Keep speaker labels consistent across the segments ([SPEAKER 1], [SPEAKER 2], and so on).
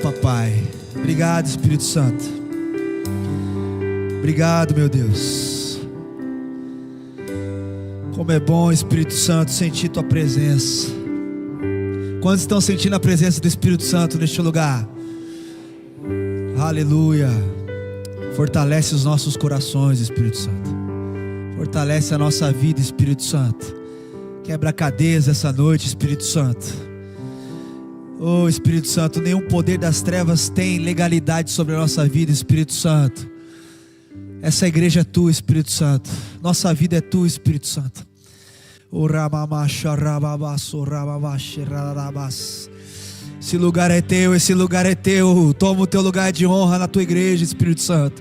[SPEAKER 1] Papai. Obrigado, Espírito Santo. Obrigado, meu Deus. Como é bom, Espírito Santo, sentir tua presença. Quantos estão sentindo a presença do Espírito Santo neste lugar? Aleluia. Fortalece os nossos corações, Espírito Santo. Fortalece a nossa vida, Espírito Santo. Quebra cadeias essa noite, Espírito Santo. Oh, Espírito Santo, nenhum poder das trevas tem legalidade sobre a nossa vida, Espírito Santo. Essa igreja é tua, Espírito Santo. Nossa vida é tua, Espírito Santo. Esse lugar é teu, esse lugar é teu. Toma o teu lugar de honra na tua igreja, Espírito Santo.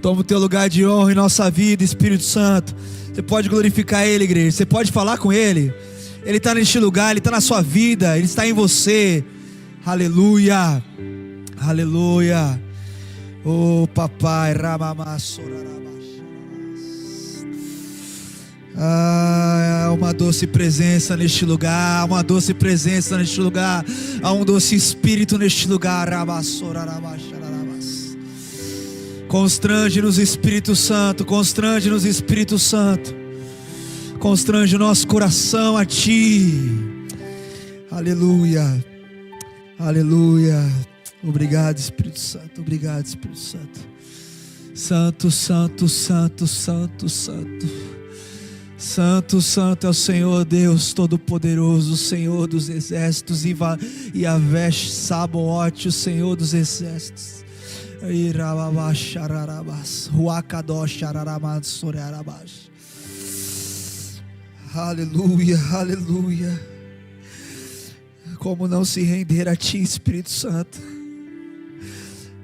[SPEAKER 1] Toma o teu lugar de honra em nossa vida, Espírito Santo. Você pode glorificar Ele, igreja. Você pode falar com Ele. Ele está neste lugar, Ele está na sua vida, Ele está em você. Aleluia, aleluia. Oh papai, há uma doce presença neste lugar, uma doce presença neste lugar, há um doce espírito neste lugar. Constrange-nos, Espírito Santo, constrange-nos, Espírito Santo. Constrange o nosso coração a Ti. Aleluia, aleluia. Obrigado, Espírito Santo, obrigado, Espírito Santo. Santo, santo, santo, santo, santo. Santo, santo é o Senhor Deus Todo-Poderoso, o Senhor dos exércitos. Yahvé Sabaoth, o Senhor dos exércitos. Aleluia, aleluia. Como não se render a Ti, Espírito Santo?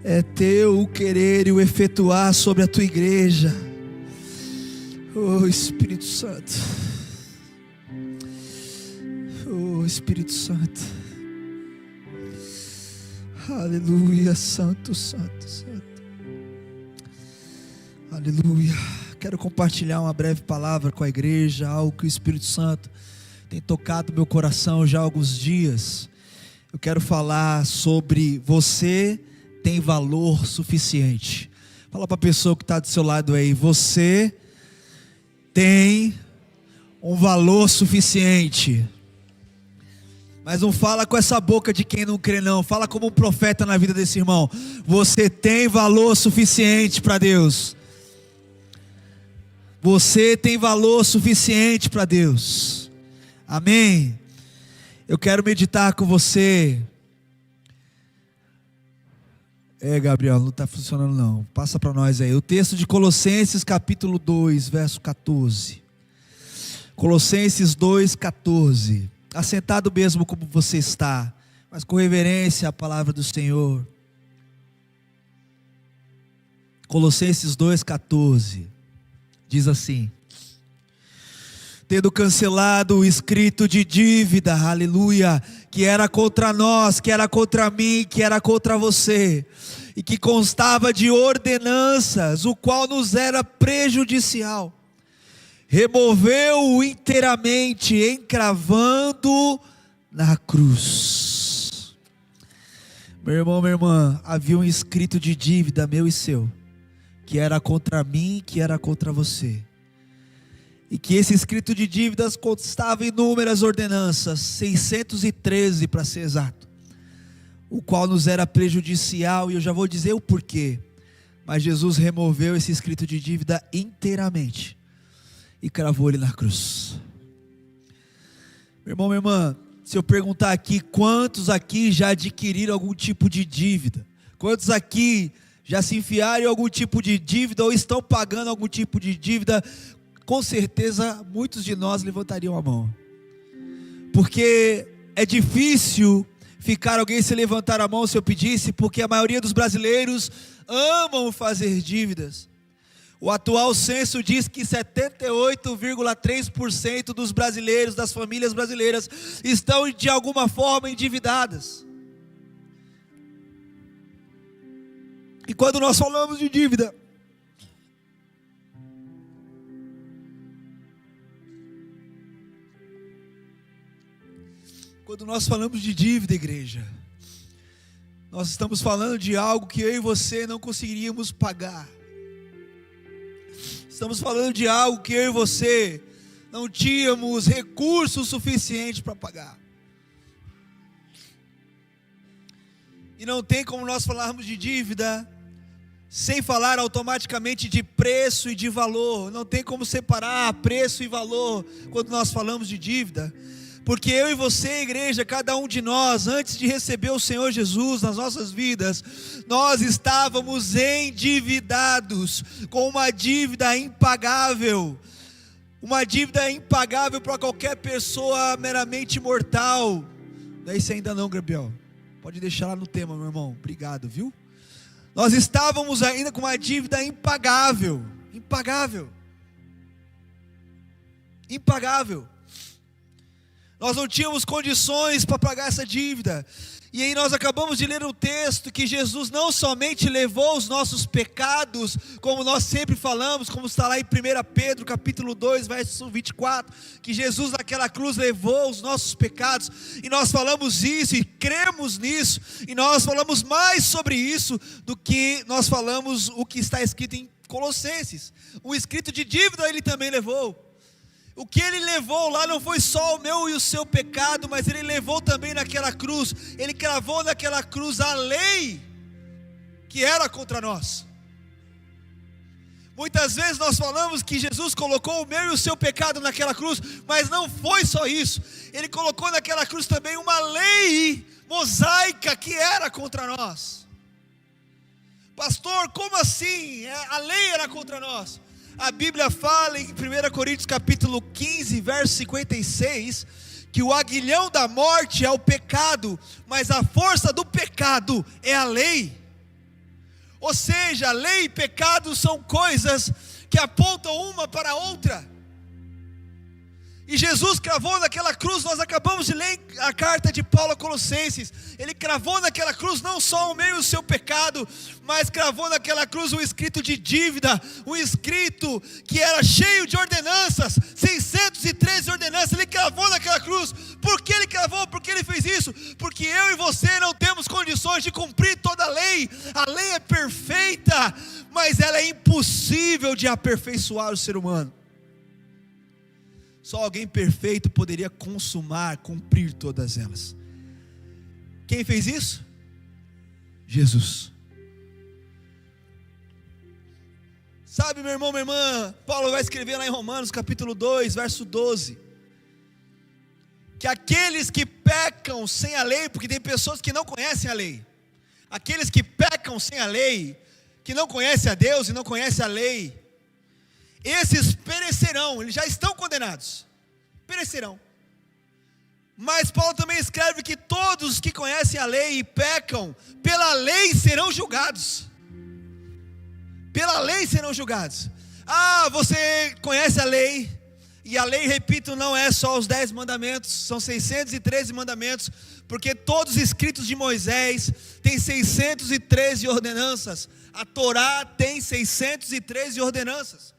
[SPEAKER 1] É Teu o querer e o efetuar sobre a Tua igreja. Oh Espírito Santo, oh Espírito Santo. Aleluia, santo, santo, santo. Aleluia. Quero compartilhar uma breve palavra com a igreja, algo que o Espírito Santo tem tocado meu coração já há alguns dias. Eu quero falar sobre você tem valor suficiente. Fala para a pessoa que está do seu lado aí, você tem um valor suficiente. Mas não fala com essa boca de quem não crê não, fala como um profeta na vida desse irmão. Você tem valor suficiente para Deus. Você tem valor suficiente para Deus. Amém. Eu quero meditar com você. Gabriel, não está funcionando não. Passa para nós aí. O texto de Colossenses capítulo 2, verso 14. Colossenses 2, 14. Assentado mesmo como você está, mas com reverência à palavra do Senhor. Colossenses 2, 14. Diz assim: tendo cancelado o escrito de dívida, aleluia, que era contra nós, que era contra mim, que era contra você, e que constava de ordenanças, o qual nos era prejudicial, removeu-o inteiramente, encravando na cruz. Meu irmão, minha irmã, havia um escrito de dívida meu e seu, que era contra mim, que era contra você, e que esse escrito de dívidas constava inúmeras ordenanças, 613 para ser exato, o qual nos era prejudicial, e eu já vou dizer o porquê, mas Jesus removeu esse escrito de dívida inteiramente, e cravou ele na cruz. Meu irmão, minha irmã, se eu perguntar aqui, quantos aqui já adquiriram algum tipo de dívida? Quantos aqui já se enfiaram em algum tipo de dívida, ou estão pagando algum tipo de dívida? Com certeza muitos de nós levantariam a mão, porque é difícil ficar alguém se levantar a mão se eu pedisse, porque a maioria dos brasileiros amam fazer dívidas. O atual censo diz que 78,3% dos brasileiros, das famílias brasileiras, estão de alguma forma endividadas. E quando nós falamos de dívida, igreja, Nós estamos falando de algo que eu e você não conseguiríamos pagar. Estamos falando de algo que eu e você não tínhamos recursos suficientes para pagar. E não tem como nós falarmos de dívida sem falar automaticamente de preço e de valor. Não tem como separar preço e valor quando nós falamos de dívida. Porque eu e você, igreja, cada um de nós, antes de receber o Senhor Jesus nas nossas vidas, nós estávamos endividados, com uma dívida impagável. Uma dívida impagável para qualquer pessoa meramente mortal. Não é isso ainda não, Gabriel. Pode deixar lá no tema, meu irmão. Obrigado, viu? Nós estávamos ainda com uma dívida impagável. Impagável. Impagável. Nós não tínhamos condições para pagar essa dívida. E aí nós acabamos de ler um texto que Jesus não somente levou os nossos pecados, como nós sempre falamos, como está lá em 1 Pedro capítulo 2, verso 24, que Jesus naquela cruz levou os nossos pecados, e nós falamos isso, e cremos nisso, e nós falamos mais sobre isso, do que nós falamos o que está escrito em Colossenses. O escrito de dívida ele também levou. O que ele levou lá não foi só o meu e o seu pecado, mas ele levou também naquela cruz, ele cravou naquela cruz a lei que era contra nós. Muitas vezes nós falamos que Jesus colocou o meu e o seu pecado naquela cruz, mas não foi só isso, ele colocou naquela cruz também uma lei mosaica que era contra nós. Pastor, como assim? A lei era contra nós? A Bíblia fala em 1 Coríntios capítulo 15, verso 56, que o aguilhão da morte é o pecado, mas a força do pecado é a lei. Ou seja, lei e pecado são coisas que apontam uma para a outra. E Jesus cravou naquela cruz, nós acabamos de ler a carta de Paulo a Colossenses, ele cravou naquela cruz não só o meu e o seu pecado, mas cravou naquela cruz um escrito de dívida, um escrito que era cheio de ordenanças, 613 ordenanças, ele cravou naquela cruz. Por que ele cravou? Por que ele fez isso? Porque eu e você não temos condições de cumprir toda a lei é perfeita, mas ela é impossível de aperfeiçoar o ser humano. Só alguém perfeito poderia cumprir todas elas. Quem fez isso? Jesus. Sabe, meu irmão, minha irmã, Paulo vai escrever lá em Romanos capítulo 2, verso 12, que aqueles que pecam sem a lei, porque tem pessoas que não conhecem a lei, aqueles que pecam sem a lei, que não conhecem a Deus e não conhecem a lei, esses perecerão, eles já estão condenados, perecerão. Mas Paulo também escreve que todos que conhecem a lei e pecam, pela lei serão julgados. Pela lei serão julgados. Você conhece a lei, e a lei, repito, não é só os 10 mandamentos, são 613 mandamentos, porque todos os escritos de Moisés têm 613 ordenanças, a Torá tem 613 ordenanças.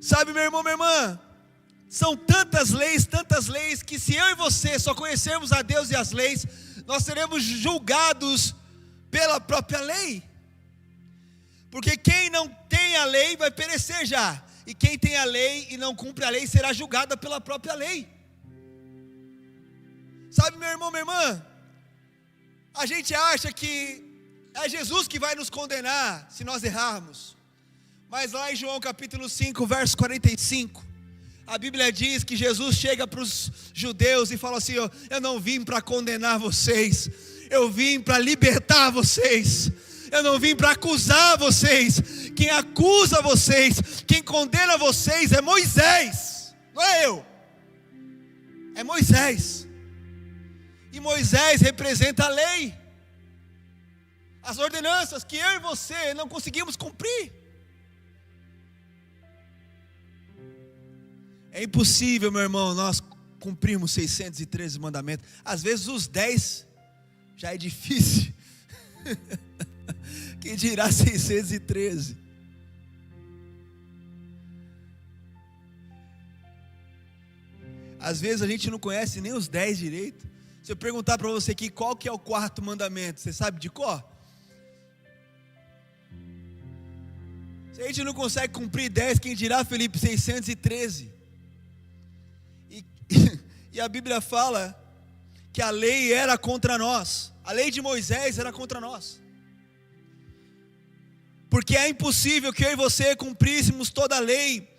[SPEAKER 1] Sabe, meu irmão, minha irmã, são tantas leis, que se eu e você só conhecermos a Deus e as leis, nós seremos julgados pela própria lei. Porque quem não tem a lei vai perecer já, e quem tem a lei e não cumpre a lei será julgada pela própria lei. Sabe, meu irmão, minha irmã, a gente acha que é Jesus que vai nos condenar se nós errarmos. Mas lá em João capítulo 5, verso 45, a Bíblia diz que Jesus chega para os judeus e fala assim: eu não vim para condenar vocês, eu vim para libertar vocês, eu não vim para acusar vocês. Quem acusa vocês, quem condena vocês é Moisés, não é eu, é Moisés. E Moisés representa a lei, as ordenanças que eu e você não conseguimos cumprir. É impossível, meu irmão, nós cumprirmos 613 mandamentos. Às vezes os 10 já é difícil. Quem dirá 613? Às vezes a gente não conhece nem os 10 direito. Se eu perguntar para você aqui qual que é o quarto mandamento, você sabe de cor? Se a gente não consegue cumprir 10, quem dirá Filipe 613? E a Bíblia fala que a lei era contra nós, a lei de Moisés era contra nós, porque é impossível que eu e você cumpríssemos toda a lei.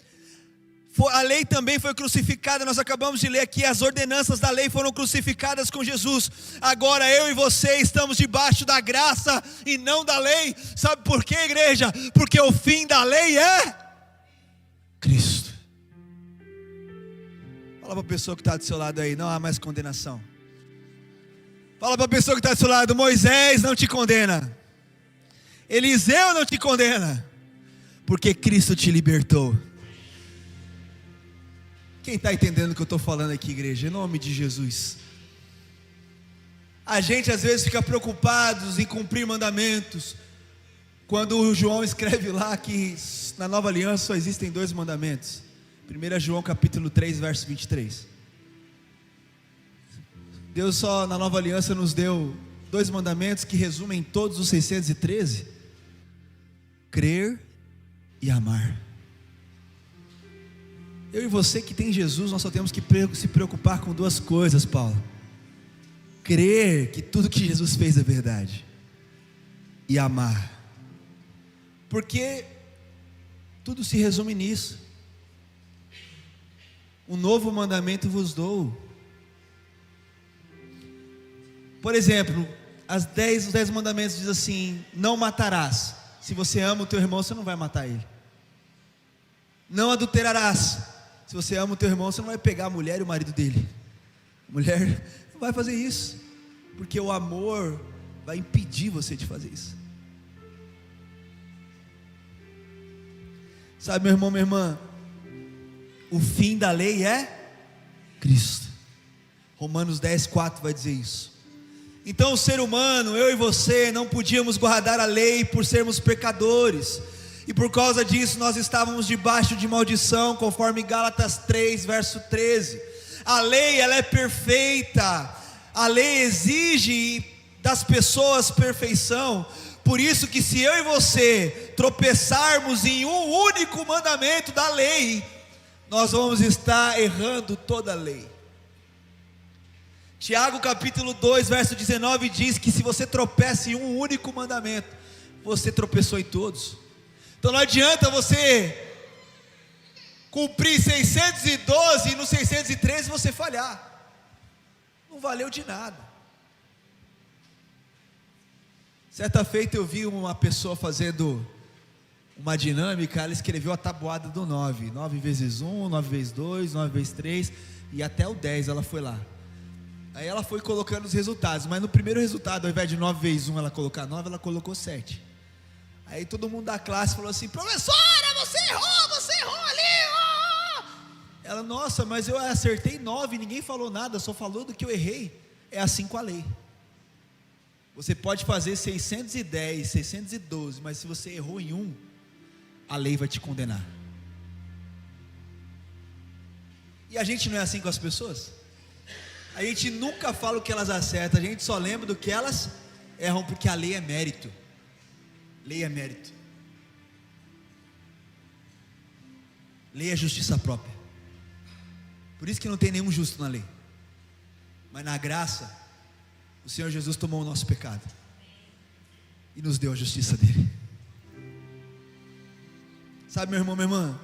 [SPEAKER 1] A lei também foi crucificada, nós acabamos de ler aqui, as ordenanças da lei foram crucificadas com Jesus. Agora eu e você estamos debaixo da graça e não da lei. Sabe por quê, igreja? Porque o fim da lei é Cristo. Fala para a pessoa que está do seu lado aí, não há mais condenação. Fala para a pessoa que está do seu lado, Moisés não te condena, Eliseu não te condena, porque Cristo te libertou. Quem está entendendo o que eu estou falando aqui, igreja? Em nome de Jesus. A gente às vezes fica preocupado em cumprir mandamentos, quando o João escreve lá que na nova aliança só existem 2 mandamentos. 1 João capítulo 3, verso 23. Deus só na nova aliança nos deu 2 mandamentos que resumem todos os 613: crer e amar. Eu e você que tem Jesus, nós só temos que se preocupar com 2 coisas, Paulo: crer que tudo que Jesus fez é verdade, e amar, porque tudo se resume nisso. Um novo mandamento vos dou. Por exemplo, os 10 mandamentos diz assim: não matarás. Se você ama o teu irmão, você não vai matar ele. Não adulterarás. Se você ama o teu irmão, você não vai pegar a mulher e o marido dele. A mulher não vai fazer isso, porque o amor vai impedir você de fazer isso. Sabe, meu irmão, minha irmã, o fim da lei é Cristo. Romanos 10, 4 vai dizer isso. Então o ser humano, eu e você, não podíamos guardar a lei por sermos pecadores, e por causa disso nós estávamos debaixo de maldição, conforme Gálatas 3, verso 13. A lei, ela é perfeita, a lei exige das pessoas perfeição. Por isso que se eu e você tropeçarmos em um único mandamento da lei, nós vamos estar errando toda a lei. Tiago capítulo 2, verso 19 diz que se você tropeça em um único mandamento, você tropeçou em todos. Então não adianta você cumprir 612 e no 613 você falhar, não valeu de nada. Certa feita eu vi uma pessoa fazendo uma dinâmica, ela escreveu a tabuada do 9 vezes 1, 9 vezes 2, 9 vezes 3 e até o 10 ela foi lá. Aí ela foi colocando os resultados, mas no primeiro resultado, ao invés de 9 vezes 1 ela colocar 9, ela colocou 7. Aí todo mundo da classe falou assim: professora, você errou ali. Ela: nossa, mas eu acertei 9, ninguém falou nada, só falou do que eu errei. É assim com a lei. Você pode fazer 610, 612, mas se você errou em um, a lei vai te condenar. E a gente não é assim com as pessoas? A gente nunca fala o que elas acertam, a gente só lembra do que elas erram, porque a lei é mérito. Lei é mérito. Lei é justiça própria. Por isso que não tem nenhum justo na lei. Mas na graça, o Senhor Jesus tomou o nosso pecado e nos deu a justiça dele. Sabe, meu irmão, minha irmã,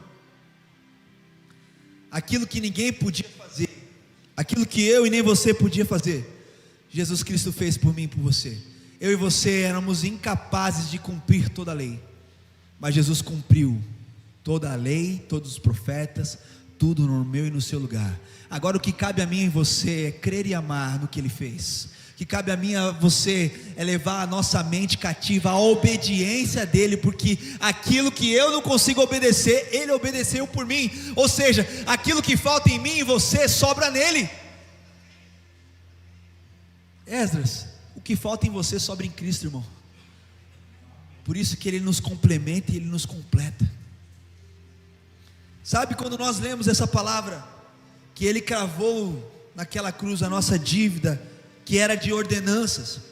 [SPEAKER 1] aquilo que ninguém podia fazer, aquilo que eu e nem você podia fazer, Jesus Cristo fez por mim e por você. Eu e você éramos incapazes de cumprir toda a lei, mas Jesus cumpriu toda a lei, todos os profetas, tudo no meu e no seu lugar. Agora o que cabe a mim e você é crer e amar no que Ele fez. O que cabe a mim e a você é levar a nossa mente cativa à obediência dEle, porque aquilo que eu não consigo obedecer, Ele obedeceu por mim. Ou seja, aquilo que falta em mim e você sobra nele. Esdras, o que falta em você sobra em Cristo, irmão. Por isso que Ele nos complementa e Ele nos completa. Sabe, quando nós lemos essa palavra, que Ele cravou naquela cruz a nossa dívida, que era de ordenanças. O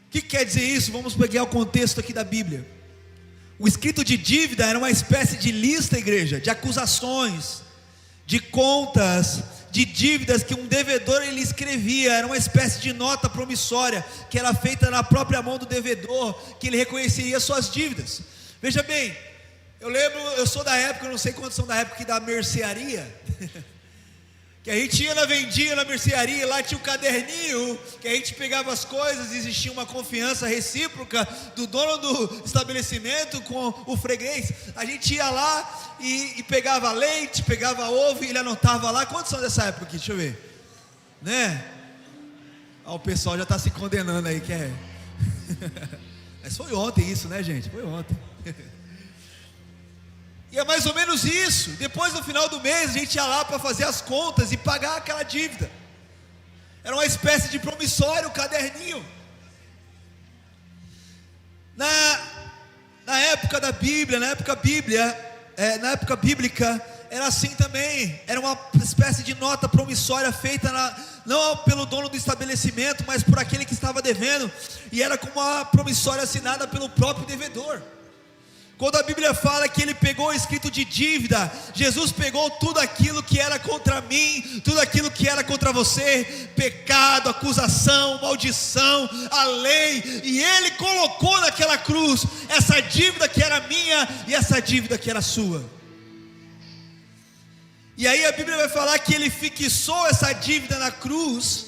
[SPEAKER 1] que quer dizer isso? Vamos pegar o contexto aqui da Bíblia. O escrito de dívida era uma espécie de lista, igreja, de acusações, de contas, de dívidas que um devedor ele escrevia. Era uma espécie de nota promissória que era feita na própria mão do devedor, que ele reconheceria suas dívidas. Veja bem, eu lembro, eu sou da época, eu não sei quantos são da época da mercearia, que a gente ia vendia na mercearia, lá tinha um caderninho, que a gente pegava as coisas, existia uma confiança recíproca do dono do estabelecimento com o freguês. A gente ia lá e pegava leite, pegava ovo, e ele anotava lá. Quantos são dessa época aqui? Deixa eu ver, né? O pessoal já está se condenando aí, que é mas foi ontem isso, né, gente? Foi ontem. E é mais ou menos isso. Depois, no final do mês, a gente ia lá para fazer as contas e pagar aquela dívida. Era uma espécie de promissório, um caderninho. Na época da Bíblia, na época bíblica, era assim também. Era uma espécie de nota promissória feita não pelo dono do estabelecimento, mas por aquele que estava devendo. E era como uma promissória assinada pelo próprio devedor. Quando a Bíblia fala que ele pegou o escrito de dívida, Jesus pegou tudo aquilo que era contra mim, tudo aquilo que era contra você, pecado, acusação, maldição, a lei, e ele colocou naquela cruz essa dívida que era minha e essa dívida que era sua. E aí a Bíblia vai falar que ele fixou essa dívida na cruz.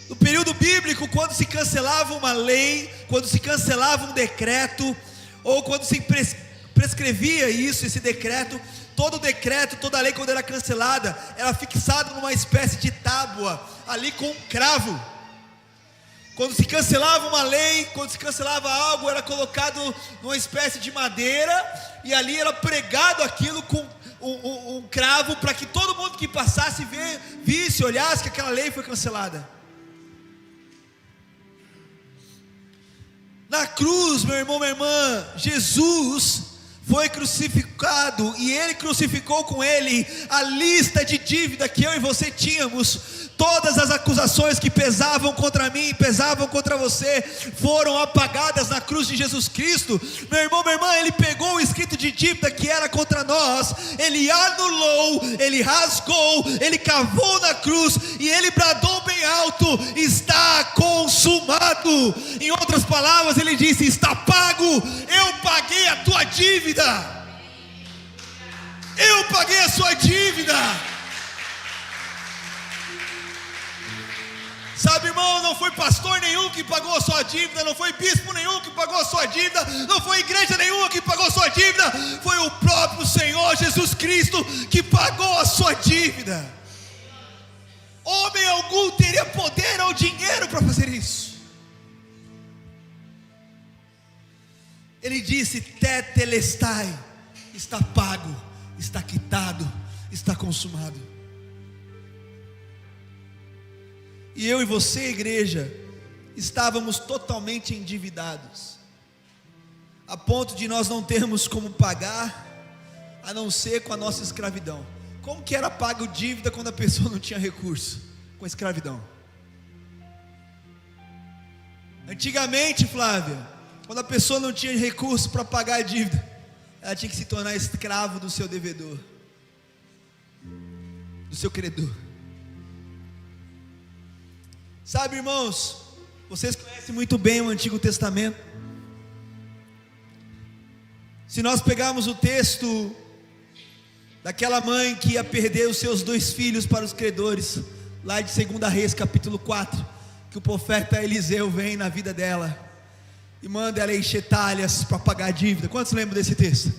[SPEAKER 1] No período bíblico, quando se cancelava uma lei, quando se cancelava um decreto, ou quando se prescrevia esse decreto, todo decreto, toda lei, quando era cancelada, era fixada numa espécie de tábua, ali com um cravo. Quando se cancelava uma lei, quando se cancelava algo, era colocado numa espécie de madeira, e ali era pregado aquilo com um cravo, para que todo mundo que passasse visse, olhasse que aquela lei foi cancelada. Na cruz, meu irmão, minha irmã, Jesus foi crucificado, e ele crucificou com ele a lista de dívida que eu e você tínhamos. Todas as acusações que pesavam contra mim, pesavam contra você, foram apagadas na cruz de Jesus Cristo. Meu irmão, minha irmã, ele pegou o escrito de dívida que era contra nós, ele anulou, ele rasgou, ele cavou na cruz, e ele bradou bem alto: está consumado. Em outras palavras, ele disse: está pago, eu paguei a tua dívida, eu paguei a sua dívida. Sabe, irmão, não foi pastor nenhum que pagou a sua dívida, não foi bispo nenhum que pagou a sua dívida, não foi igreja nenhuma que pagou a sua dívida, foi o próprio Senhor Jesus Cristo que pagou a sua dívida. Homem algum teria poder ou dinheiro para fazer isso. Ele disse: tetelestai, está pago, está quitado, está consumado. E eu e você, igreja, estávamos totalmente endividados, a ponto de nós não termos como pagar, a não ser com a nossa escravidão. Como que era pago dívida quando a pessoa não tinha recurso? Com a escravidão. Antigamente, Flávia, quando a pessoa não tinha recurso para pagar a dívida, ela tinha que se tornar escravo do seu devedor, do seu credor. Sabe, irmãos, vocês conhecem muito bem o Antigo Testamento. Se nós pegarmos o texto daquela mãe que ia perder os seus 2 filhos para os credores, lá de 2 Reis capítulo 4, que o profeta Eliseu vem na vida dela e manda ela encher talhas para pagar a dívida. Quantos lembram desse texto?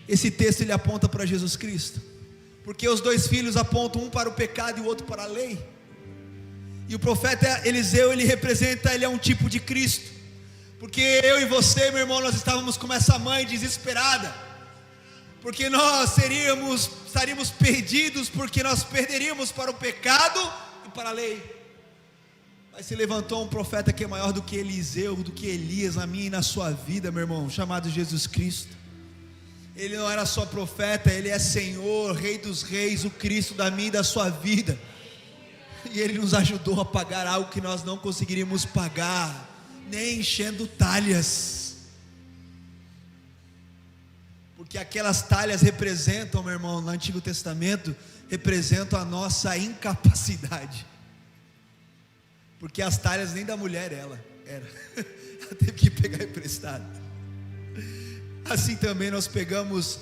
[SPEAKER 1] Esse texto ele aponta para Jesus Cristo, porque os 2 filhos apontam, um para o pecado e o outro para a lei. E o profeta Eliseu, ele é um tipo de Cristo, porque eu e você, meu irmão, nós estávamos como essa mãe desesperada, porque nós estaríamos perdidos, porque nós perderíamos para o pecado e para a lei. Mas se levantou um profeta que é maior do que Eliseu, do que Elias, na minha e na sua vida, meu irmão, chamado Jesus Cristo. Ele não era só profeta, ele é Senhor, Rei dos Reis, o Cristo da minha e da sua vida. E Ele nos ajudou a pagar algo que nós não conseguiríamos pagar, nem enchendo talhas. Porque aquelas talhas representam, meu irmão, no Antigo Testamento, representam a nossa incapacidade. Porque as talhas nem da mulher ela teve que pegar emprestado. Assim também nós pegamos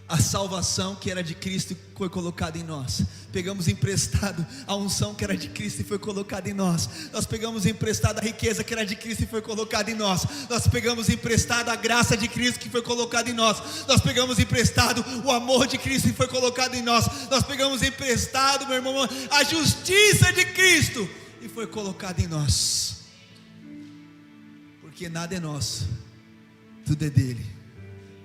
[SPEAKER 1] a salvação que era de Cristo e foi colocada em nós. Pegamos emprestado a unção que era de Cristo e foi colocada em nós. Nós pegamos emprestado a riqueza que era de Cristo e foi colocada em nós. Nós pegamos emprestado a graça de Cristo que foi colocada em nós. Nós pegamos emprestado o amor de Cristo e foi colocado em nós. Nós pegamos emprestado, meu irmão, a justiça de Cristo e foi colocada em nós. Porque nada é nosso, tudo é dele.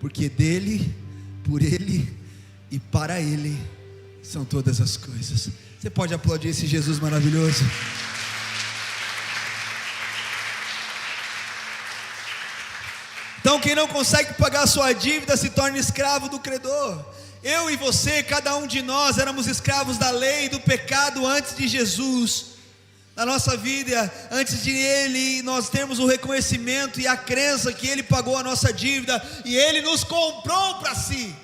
[SPEAKER 1] Porque dele, por Ele e para Ele são todas as coisas. Você pode aplaudir esse Jesus maravilhoso? Então quem não consegue pagar a sua dívida se torna escravo do credor. Eu e você, cada um de nós éramos escravos da lei e do pecado antes de Jesus. Na nossa vida, antes de Ele, nós temos o reconhecimento e a crença que Ele pagou a nossa dívida e Ele nos comprou para si.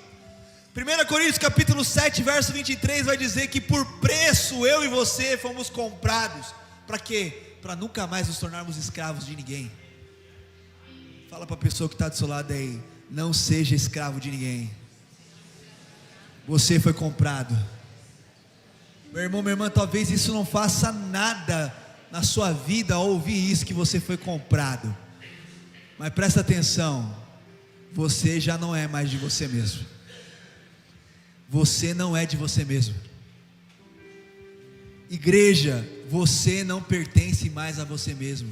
[SPEAKER 1] 1 Coríntios capítulo 7, verso 23 vai dizer que por preço eu e você fomos comprados. Para quê? Para nunca mais nos tornarmos escravos de ninguém. Fala para a pessoa que está do seu lado aí: não seja escravo de ninguém. Você foi comprado. Meu irmão, minha irmã, talvez isso não faça nada na sua vida ao ouvir isso, que você foi comprado. Mas presta atenção, você já não é mais de você mesmo. Você não é de você mesmo. Igreja, você não pertence mais a você mesmo.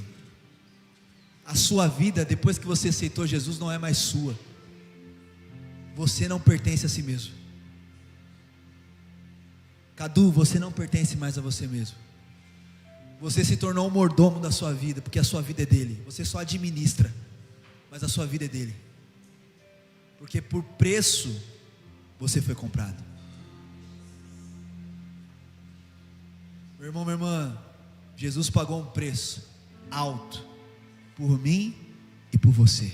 [SPEAKER 1] A sua vida, depois que você aceitou Jesus, não é mais sua. Você não pertence a si mesmo. Cadu, você não pertence mais a você mesmo. Você se tornou um mordomo da sua vida, porque a sua vida é dele. Você só administra, mas a sua vida é dele. Porque por preço você foi comprado. Meu irmão, minha irmã, Jesus pagou um preço alto por mim e por você.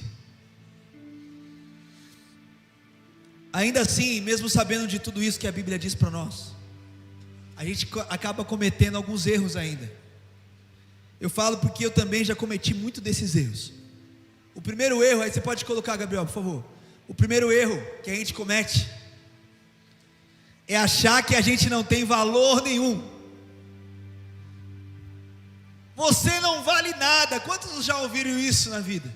[SPEAKER 1] Ainda assim, mesmo sabendo de tudo isso que a Bíblia diz para nós, a gente acaba cometendo alguns erros ainda. Eu falo porque eu também já cometi muito desses erros. O primeiro erro, aí você pode colocar, Gabriel, por favor. O primeiro erro que a gente comete é achar que a gente não tem valor nenhum. Você não vale nada. Quantos já ouviram isso na vida?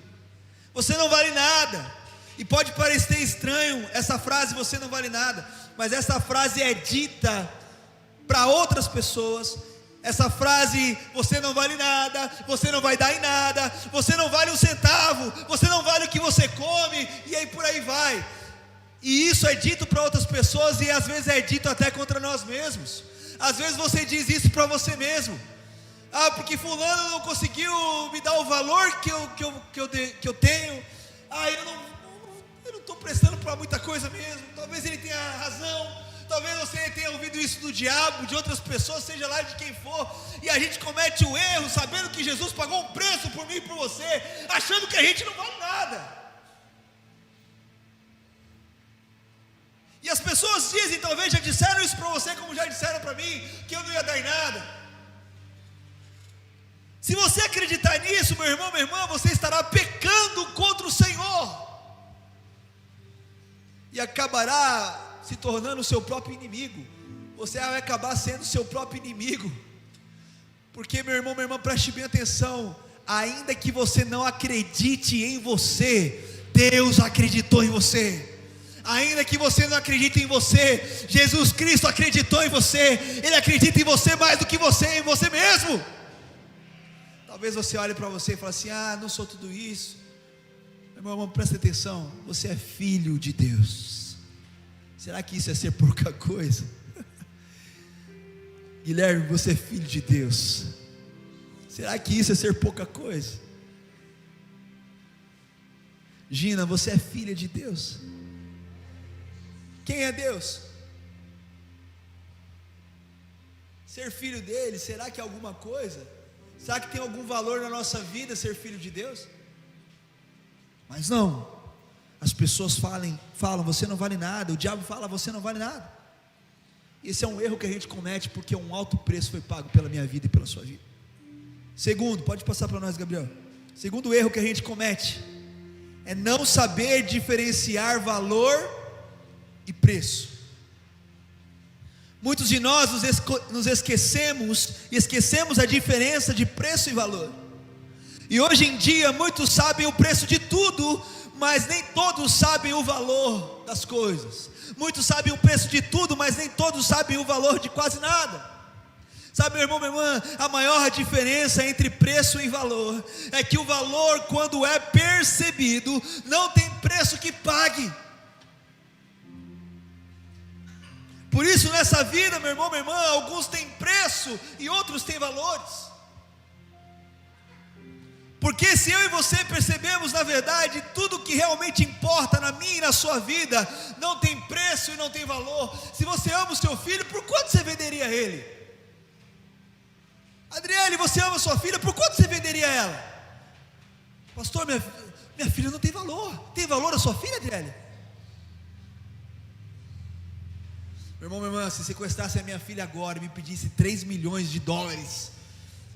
[SPEAKER 1] Você não vale nada. E pode parecer estranho essa frase, você não vale nada, mas essa frase é dita para outras pessoas. Essa frase, você não vale nada, você não vai dar em nada, você não vale um centavo, você não vale o que você come, e aí por aí vai. E isso é dito para outras pessoas, e às vezes é dito até contra nós mesmos. Às vezes você diz isso para você mesmo: ah, porque fulano não conseguiu me dar o valor que eu tenho. Ah, eu não estou prestando para muita coisa mesmo. Talvez ele tenha razão. Talvez você tenha ouvido isso do diabo, de outras pessoas, seja lá de quem for. E a gente comete o erro, sabendo que Jesus pagou um preço por mim e por você, achando que a gente não vale nada. E as pessoas dizem, talvez já disseram isso para você, como já disseram para mim, que eu não ia dar em nada. Se você acreditar nisso, meu irmão, minha irmã, você estará pecando contra o Senhor, e acabará se tornando o seu próprio inimigo. Você vai acabar sendo o seu próprio inimigo. Porque, meu irmão, minha irmã, preste bem atenção. Ainda que você não acredite em você, Deus acreditou em você. Ainda que você não acredite em você, Jesus Cristo acreditou em você. Ele acredita em você mais do que você em você mesmo. Talvez você olhe para você e fale assim: ah, não sou tudo isso. Meu irmão, presta atenção, você é filho de Deus. Será que isso é ser pouca coisa? Guilherme, você é filho de Deus. Será que isso é ser pouca coisa? Gina, você é filha de Deus. Quem é Deus? Ser filho dele, será que é alguma coisa? Será que tem algum valor na nossa vida ser filho de Deus? Mas não. As pessoas falam, você não vale nada. O diabo fala, você não vale nada. Esse é um erro que a gente comete, porque um alto preço foi pago pela minha vida e pela sua vida. Segundo, pode passar para nós, Gabriel. Segundo erro que a gente comete é não saber diferenciar valor e preço. Muitos de nós nos esquecemos a diferença de preço e valor. E hoje em dia muitos sabem o preço de tudo, mas nem todos sabem o valor das coisas. Muitos sabem o preço de tudo, mas nem todos sabem o valor de quase nada. Sabe, meu irmão, minha irmã, a maior diferença entre preço e valor é que o valor, quando é percebido, não tem preço que pague. Por isso nessa vida, meu irmão, minha irmã, alguns têm preço e outros têm valores. Porque se eu e você percebemos, na verdade, tudo que realmente importa na minha e na sua vida, não tem preço e não tem valor. Se você ama o seu filho, por quanto você venderia ele? Adriele, você ama sua filha, por quanto você venderia ela? Pastor, minha filha não tem valor. Tem valor a sua filha, Adriele? Meu irmão, minha irmã, se sequestrasse a minha filha agora e me pedisse 3 milhões de dólares,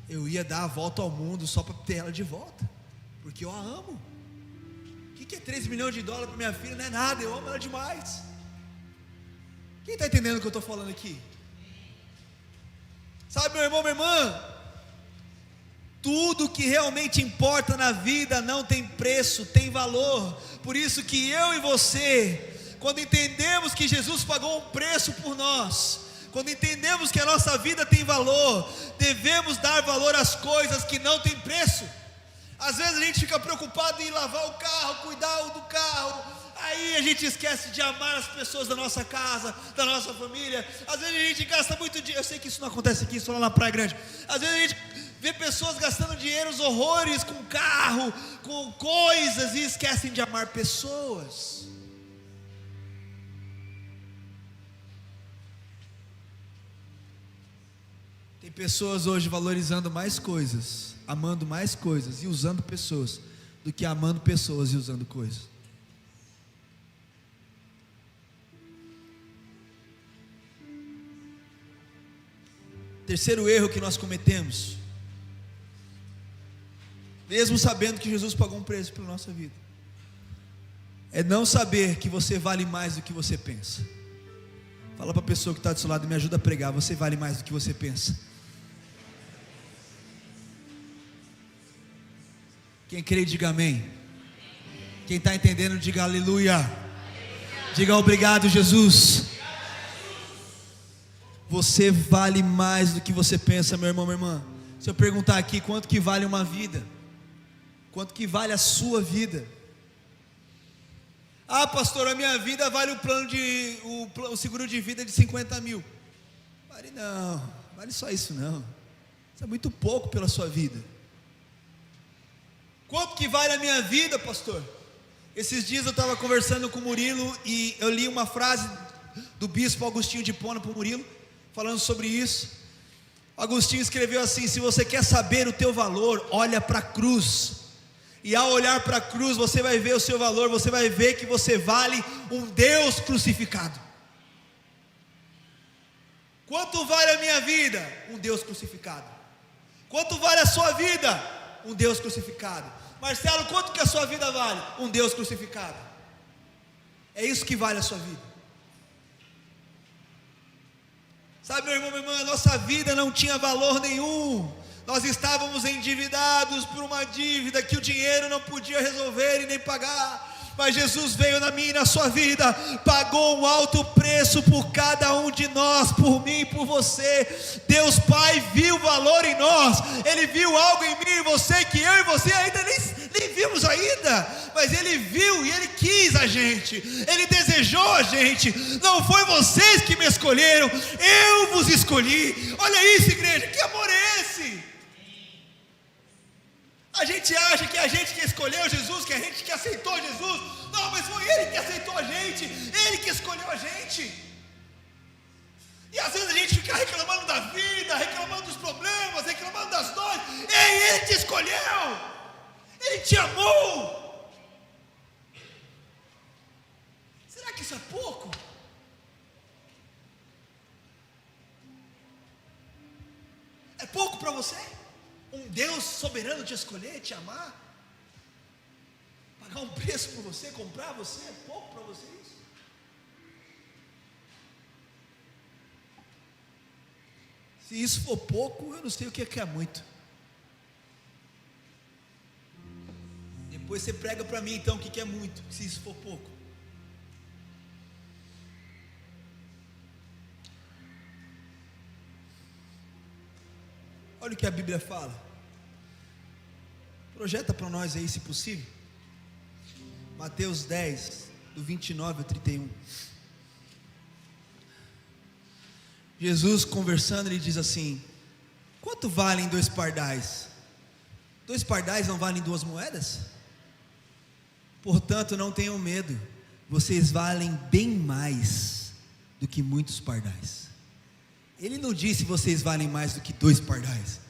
[SPEAKER 1] eu ia dar a volta ao mundo só para ter ela de volta, porque eu a amo. O que é 3 milhões de dólares para minha filha? Não é nada, eu amo ela demais. Quem está entendendo o que eu estou falando aqui? Sabe, meu irmão, minha irmã, tudo que realmente importa na vida não tem preço, tem valor. Por isso que eu e você, quando entendemos que Jesus pagou um preço por nós, quando entendemos que a nossa vida tem valor, devemos dar valor às coisas que não têm preço. Às vezes a gente fica preocupado em lavar o carro, cuidar do carro, aí a gente esquece de amar as pessoas da nossa casa, da nossa família. Às vezes a gente gasta muito dinheiro, eu sei que isso não acontece aqui, só lá na Praia Grande. Às vezes a gente vê pessoas gastando dinheiros horrores com carro, com coisas, e esquecem de amar pessoas. Tem pessoas hoje valorizando mais coisas, amando mais coisas e usando pessoas, do que amando pessoas e usando coisas. Terceiro erro que nós cometemos, mesmo sabendo que Jesus pagou um preço pela nossa vida, é não saber que você vale mais do que você pensa. Fala para a pessoa que está do seu lado, me ajuda a pregar, você vale mais do que você pensa. Quem crê, diga amém. Quem está entendendo, diga aleluia. Diga obrigado, Jesus. Você vale mais do que você pensa, meu irmão, minha irmã. Se eu perguntar aqui, quanto que vale uma vida? Quanto que vale a sua vida? Ah, pastor, a minha vida vale o seguro de vida de 50 mil. Vale não, vale só isso não. Isso é muito pouco pela sua vida. Quanto que vale a minha vida, pastor? Esses dias eu estava conversando com o Murilo e eu li uma frase do bispo Agostinho de Hipona para o Murilo, falando sobre isso. Agostinho escreveu assim: se você quer saber o teu valor, olha para a cruz. E ao olhar para a cruz, você vai ver o seu valor, você vai ver que você vale um Deus crucificado. Quanto vale a minha vida? Um Deus crucificado. Quanto vale a sua vida? Um Deus crucificado. Marcelo, quanto que a sua vida vale? Um Deus crucificado. É isso que vale a sua vida. Sabe, meu irmão, minha irmã, a nossa vida não tinha valor nenhum. Nós estávamos endividados por uma dívida que o dinheiro não podia resolver e nem pagar. Mas Jesus veio na minha e na sua vida, pagou um alto preço por cada um de nós, por mim e por você. Deus Pai viu valor em nós, Ele viu algo em mim e você, que eu e você ainda nem vimos ainda, mas Ele viu e Ele quis a gente, Ele desejou a gente. Não foi vocês que me escolheram, eu vos escolhi. Olha isso, igreja, que amor é esse? A gente acha que é a gente que escolheu Jesus, que é a gente que aceitou Jesus. Não, mas foi Ele que aceitou a gente, Ele que escolheu a gente. E às vezes a gente fica reclamando da vida, reclamando dos problemas, reclamando das dores. Ei, Ele te escolheu, Ele te amou. Será que isso é pouco? É pouco para você? Um Deus soberano te escolher, te amar, pagar um preço por você, comprar você, é pouco para você isso? Se isso for pouco, eu não sei o que é muito. Depois você prega para mim então o que é muito, se isso for pouco. Olha o que a Bíblia fala. Projeta para nós aí, se possível. Mateus 10, do 29 ao 31. Jesus conversando, ele diz assim: quanto valem 2 pardais? 2 pardais não valem 2 moedas? Portanto, não tenham medo, vocês valem bem mais do que muitos pardais. Ele não disse vocês valem mais do que 2 pardais.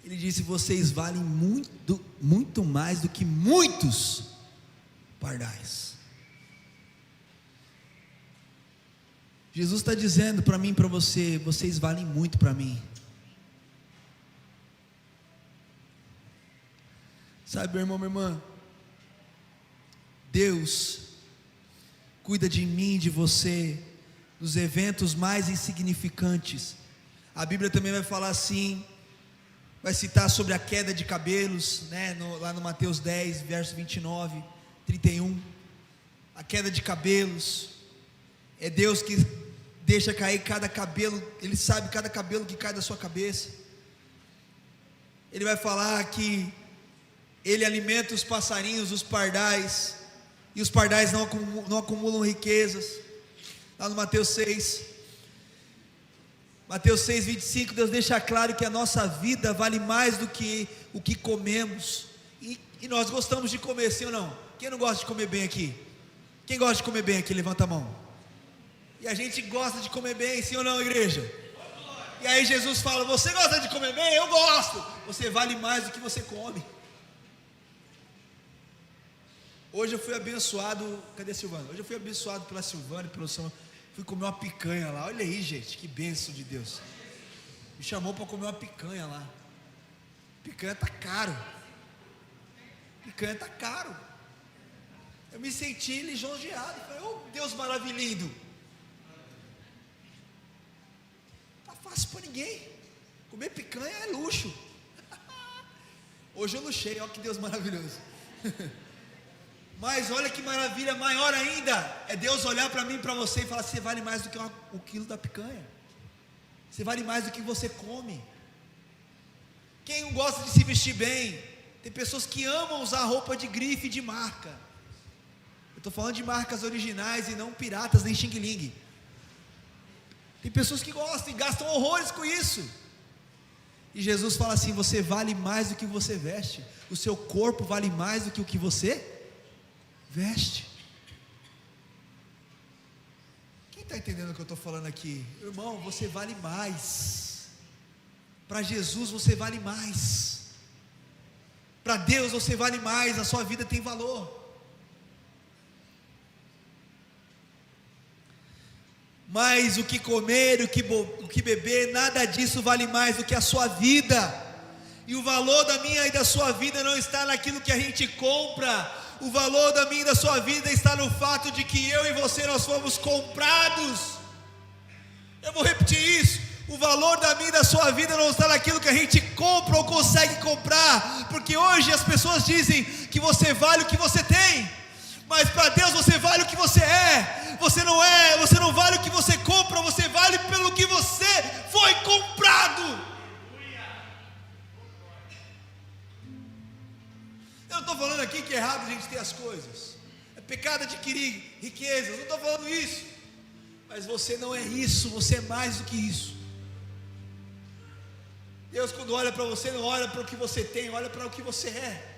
[SPEAKER 1] Ele disse vocês valem muito, muito mais do que muitos pardais. Jesus está dizendo para mim e para você: vocês valem muito para mim. Sabe, meu irmão, minha irmã, Deus cuida de mim, de você, nos eventos mais insignificantes. A Bíblia também vai falar assim, vai citar sobre a queda de cabelos, né, lá no Mateus 10, verso 29, 31. A queda de cabelos, é Deus que deixa cair cada cabelo, Ele sabe cada cabelo que cai da sua cabeça. Ele vai falar que Ele alimenta os passarinhos, os pardais, e os pardais não acumulam riquezas. Lá no Mateus 6, Mateus 6, 25, Deus deixa claro que a nossa vida vale mais do que o que comemos, e nós gostamos de comer, sim ou não? Quem não gosta de comer bem aqui? Quem gosta de comer bem aqui, levanta a mão. E a gente gosta de comer bem, sim ou não, igreja? E aí Jesus fala: você gosta de comer bem? Eu gosto. Você vale mais do que você come. Hoje eu fui abençoado, cadê a Silvana? Hoje eu fui abençoado pela Silvana e pelo Samuel. Fui comer uma picanha lá, olha aí, gente, que bênção de Deus. Me chamou para comer uma picanha lá. Picanha está caro. Picanha está caro. Eu me senti lisonjeado. Falei: oh, Deus maravilhoso. Tá fácil para ninguém. Comer picanha é luxo. Hoje eu luxei, olha que Deus maravilhoso. Mas olha que maravilha maior ainda, é Deus olhar para mim e para você e falar: você vale mais do que o quilo da picanha, você vale mais do que você come. Quem não gosta de se vestir bem? Tem pessoas que amam usar roupa de grife, de marca. Eu estou falando de marcas originais e não piratas nem xing-ling. Tem pessoas que gostam e gastam horrores com isso. E Jesus fala assim: você vale mais do que você veste. O seu corpo vale mais do que o que você veste. Quem está entendendo o que eu estou falando aqui? Irmão, você vale mais. Para Jesus você vale mais. Para Deus você vale mais. A sua vida tem valor. Mas o que comer, o que beber, nada disso vale mais do que a sua vida. E o valor da minha e da sua vida não está naquilo que a gente compra. O valor da minha e da sua vida está no fato de que eu e você, nós fomos comprados. Eu vou repetir isso: o valor da minha e da sua vida não está naquilo que a gente compra ou consegue comprar, porque hoje as pessoas dizem que você vale o que você tem, mas para Deus você vale o que você é. Você não vale o que você compra, você vale pelo que você foi comprado. Eu não estou falando aqui que é errado a gente ter as coisas, é pecado adquirir riquezas, não estou falando isso, mas você não é isso, você é mais do que isso. Deus, quando olha para você, não olha para o que você tem, olha para o que você é.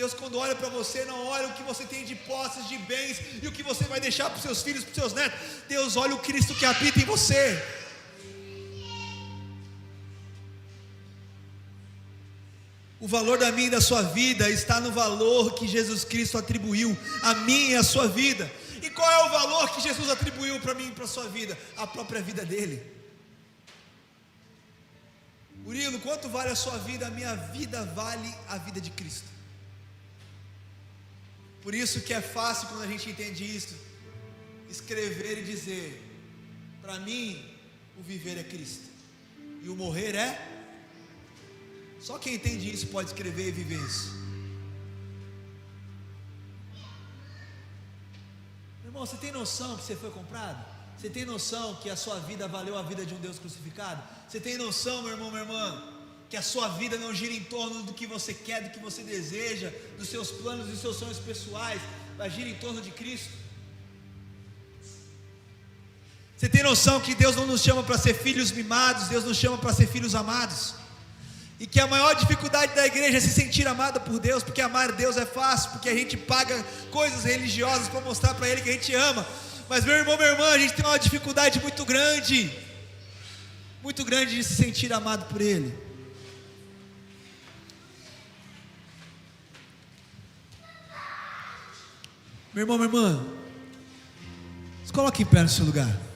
[SPEAKER 1] Deus, quando olha para você, não olha o que você tem de posses, de bens, e o que você vai deixar para os seus filhos, para os seus netos. Deus olha o Cristo que habita em você. O valor da minha e da sua vida está no valor que Jesus Cristo atribuiu a mim e a sua vida. E qual é o valor que Jesus atribuiu para mim e para a sua vida? A própria vida dele. Murilo, quanto vale a sua vida? A minha vida vale a vida de Cristo. Por isso que é fácil, quando a gente entende isso, escrever e dizer: para mim o viver é Cristo e o morrer é. Só quem entende isso pode escrever e viver isso. Meu irmão, você tem noção que você foi comprado? Você tem noção que a sua vida valeu a vida de um Deus crucificado? Você tem noção, meu irmão, minha irmã, que a sua vida não gira em torno do que você quer, do que você deseja, dos seus planos, dos seus sonhos pessoais, mas gira em torno de Cristo? Você tem noção que Deus não nos chama para ser filhos mimados, Deus nos chama para ser filhos amados? E que a maior dificuldade da igreja é se sentir amada por Deus, porque amar Deus é fácil, porque a gente paga coisas religiosas para mostrar para Ele que a gente ama. Mas meu irmão, minha irmã, a gente tem uma dificuldade muito grande de se sentir amado por Ele. Meu irmão, minha irmã, se coloque em pé no seu lugar.